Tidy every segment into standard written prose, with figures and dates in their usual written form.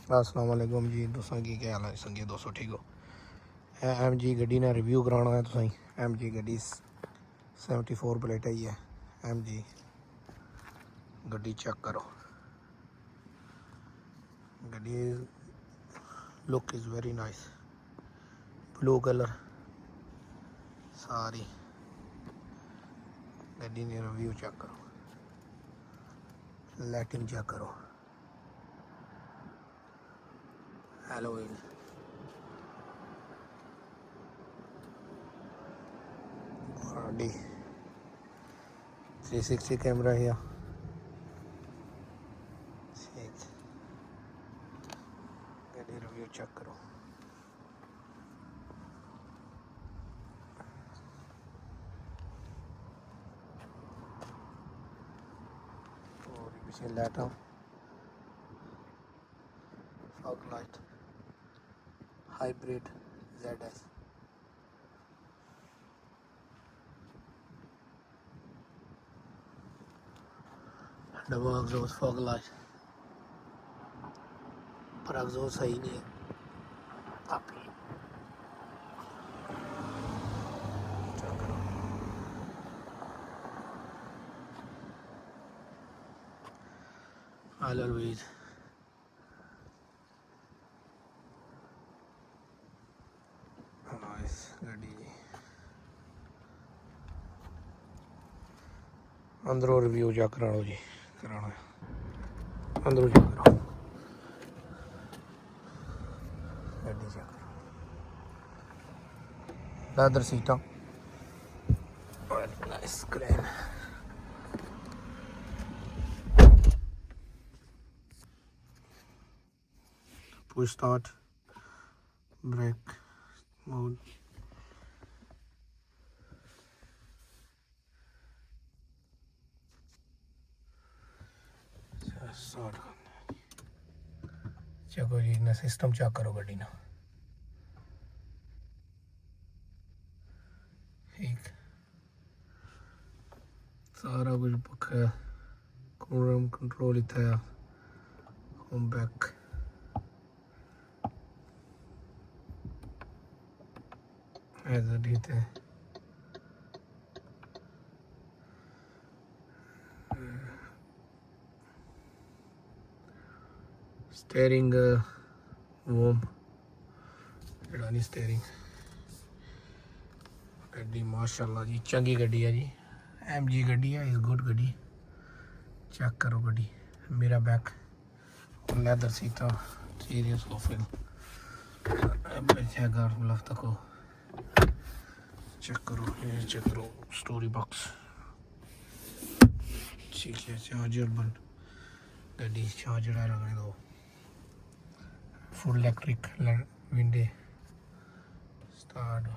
अस्सलाम वालेकुम जी तुसां की क्या हाल है संगे दोस्तों ठीक हो एम जी गड्डी ने रिव्यू कराना है तुसां एम जी गड्डी 74 प्लेट आई है एम जी गड्डी चेक करो गड्डी look is very nice blue colour सारी गड्डी ने रिव्यू चेक करो लाइटिंग चेक करो हेलो गाड़ी 360 कैमरा है गड्डी रिव्यू चेक करो और पीछे light fog light hybrid ZS double exhaust fog light पर एग्जॉस्ट सही नहीं है काफी ऑलवेज नाइस गाड़ी जी अंदरों रिव्यू चेक कराओ जी कराना है अंदरों चेक करो गाड़ी चेक करो लेदर सीटा nice clean push start brake mode start चेको जी ना सिस्टम चेक करो गड्डी ना ठीक सारा कुछ पक्का है कूलर कंट्रोल इतना है होम बैक ऐसा ठीक है स्टेयरिंग वोम जड़ा स्टेयरिंग गड्डी माशाल्लाह जी चंगी गड्डी है जी एम जी गड्डी है इज़ गुड गड्डी चेक करो गड्डी मेरा बैक लेदर सीटा सीरियस सोफे चेक तको चेक करो स्टोरी बॉक्स ठीक है चार्जर बंद गड्डी चार्जर है लगने दो फुल इलेक्ट्रिक विंडे स्टार्ट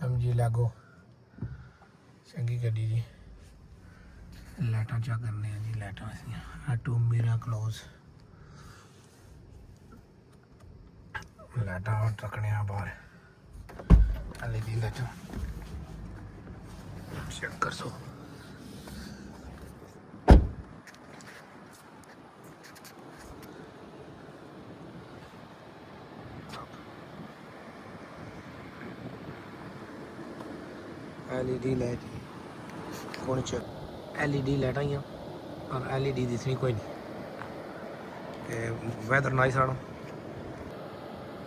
एम जी लागो चंगी गड्डी जी लाइटा चा करने हैं जी लाइटा टू मेरा क्लोज लाइटा रखने बाहर LED लाइटा चेक कर सो LED लाइट कौन चेक LED लाइट आई और LED दिसनी कोई नहीं वेदर नाइस आना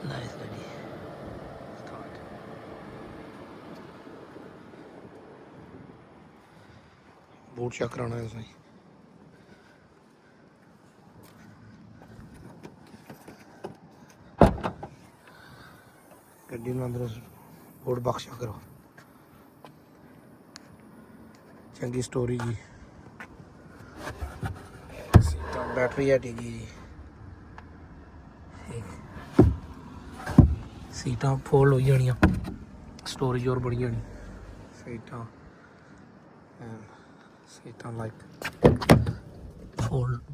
नाइस गड्डी बूट चेक कराना है उसमें गड्डी में अंदर बूट बॉक्स चेक करो चंगी स्टोरी जी बैटरी है जी सीटा फोल्ड हो जानियां स्टोरेज और बढ़ी जानी सीटा लाइक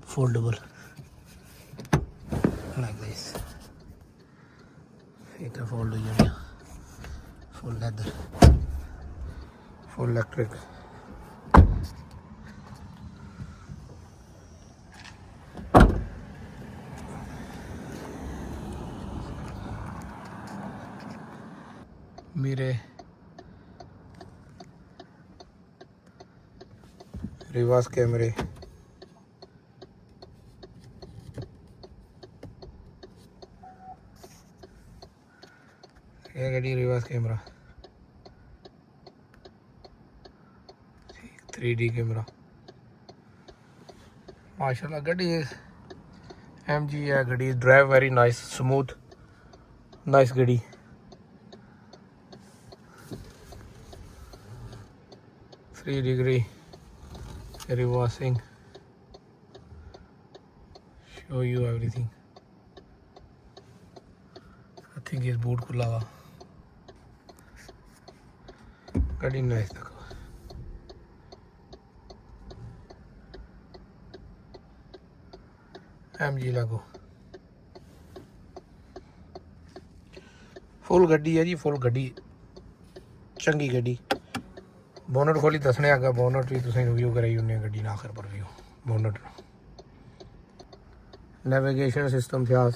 foldable like this सीटा फोल्ड हो जानियां फुल लेदर फुल इलेक्ट्रिक ਵੀਰੇ ਰਿਵਰਸ ਕੈਮਰੇ ਇਹ ਗੱਡੀ ਰਿਵਰਸ ਕੈਮਰਾ 3D कैमरा माशाल्लाह गड्डी MG है गड्डी drive very nice smooth nice गड्डी 3 degree reversing show you everything I think is boot खुला हुआ गड्डी नाइस देखो MG लागो फुल गड्डी है जी फुल गड्डी चंगी गड्डी बोनट खोली दसने आगा बोनट भी तुसें रिव्यू कराई उन्ने गड्डी ना आखिर पर रिव्यू बोनट नेविगेशन सिस्टम थ्यास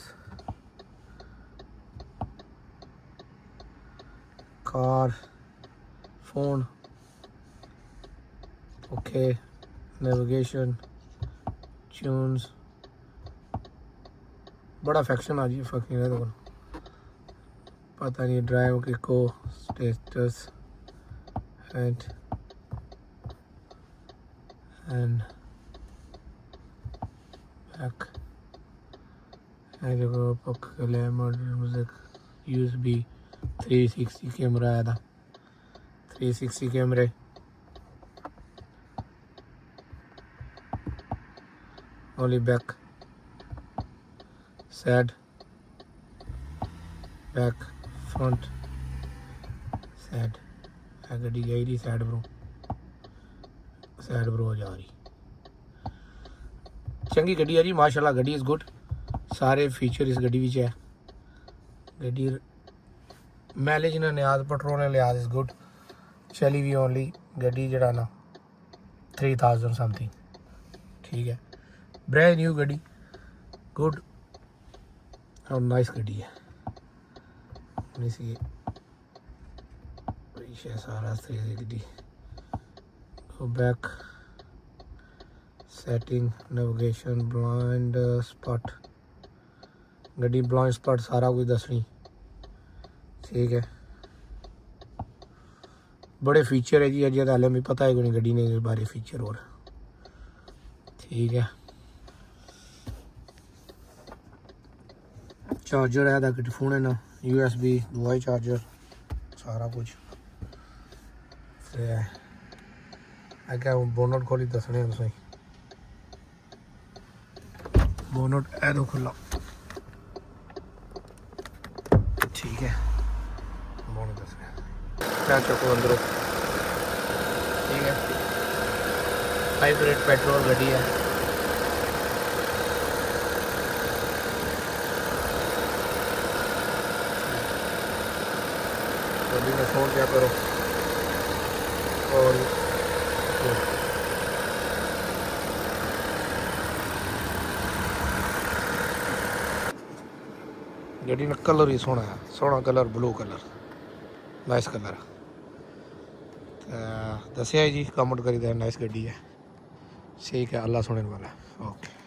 car phone okay navigation tunes बड़ा फैक्शन आ जी फकिंग है तो पता नहीं ड्राइव की को स्टेटस एंड बैक पक ग्लैमर म्यूजिक USB 360 कैमरा आया था 360 कैमरे only back side back front side गड्डी गई रही सैड ब्रो जा रही चंगी गड्डी है जी माशाल्लाह गड्डी इज़ गुड सारे फीचर इस गड्डी विच है गड्डी माइलेज ने लिहाज पेट्रोल ने लिहाज इज़ गुड चली भी ओनली गड्डी जड़ा ना 3000 समथिंग ठीक है ब्रांड न्यू गड्डी गुड और नाइस गड्डी है सी पीछे सारा सही गड्डी go back setting navigation blind spot गड्डी ब्लाइंड स्पॉट सारा कुछ दसनी ठीक है बड़े फीचर है जी अजय हाले मिगी पता है कोई गड्डी ने इस बारे फीचर और ठीक है चार्जर है दा फोन है ना USB दुआई चार्जर सारा कुछ अगर बोनट खोली दसने तुसें बोनट ए दो खुला ठीक है बोनट दसने क्या चको अंदरों ठीक है हाइब्रिड पेट्रोल गड्डी है गड्डी में फोन क्या करो और गड्डी में कलर ही सोहना colour blue colour nice colour दसिया जी कमेंट करी नाइस गड्डी है ठीक है अल्लाह सुनने वाला ओके।